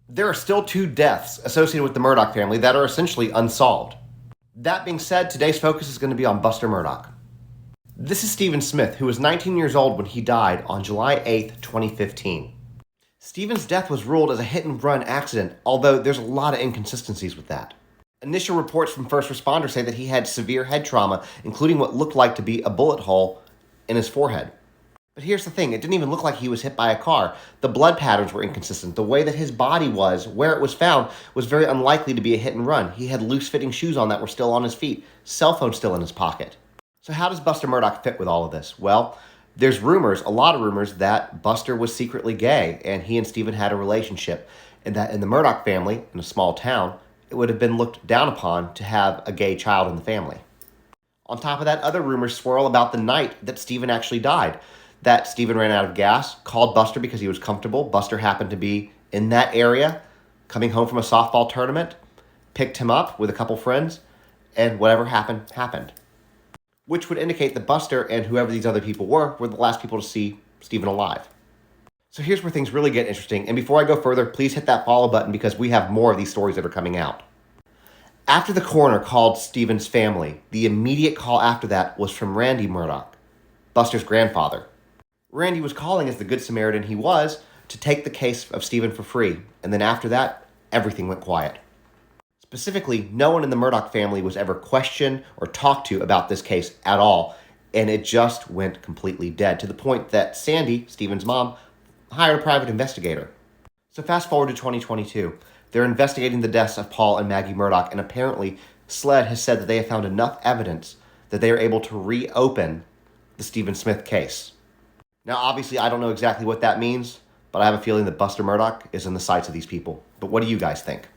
There are still 2 deaths associated with the Murdoch family that are essentially unsolved. That being said, today's focus is going to be on Buster Murdoch. This is Stephen Smith, who was 19 years old when he died on July 8, 2015. Stephen's death was ruled as a hit-and-run accident, although there's a lot of inconsistencies with that. Initial reports from first responders say that he had severe head trauma, including what looked like to be a bullet hole in his forehead. But here's the thing, it didn't even look like he was hit by a car. The blood patterns were inconsistent. The way that his body was, where it was found, was very unlikely to be a hit and run. He had loose-fitting shoes on that were still on his feet, cell phone still in his pocket. So how does Buster Murdoch fit with all of this? Well, there's rumors, a lot of rumors, that Buster was secretly gay and he and Stephen had a relationship, and that in the Murdoch family, in a small town, it would have been looked down upon to have a gay child in the family. On top of that, other rumors swirl about the night that Stephen actually died. That Stephen ran out of gas, called Buster because he was comfortable. Buster happened to be in that area, coming home from a softball tournament, picked him up with a couple friends, and whatever happened, happened. Which would indicate that Buster and whoever these other people were the last people to see Stephen alive. So here's where things really get interesting, and before I go further, please hit that follow button because we have more of these stories that are coming out. After the coroner called Stephen's family, the immediate call after that was from Randy Murdoch, Buster's grandfather. Randy was calling as the Good Samaritan he was to take the case of Stephen for free, and then after that, everything went quiet. Specifically, no one in the Murdoch family was ever questioned or talked to about this case at all, and it just went completely dead, to the point that Sandy, Stephen's mom, hired a private investigator. So fast forward to 2022. They're investigating the deaths of Paul and Maggie Murdoch, and apparently SLED has said that they have found enough evidence that they are able to reopen the Stephen Smith case. Now, obviously, I don't know exactly what that means, but I have a feeling that Buster Murdoch is in the sights of these people. But what do you guys think?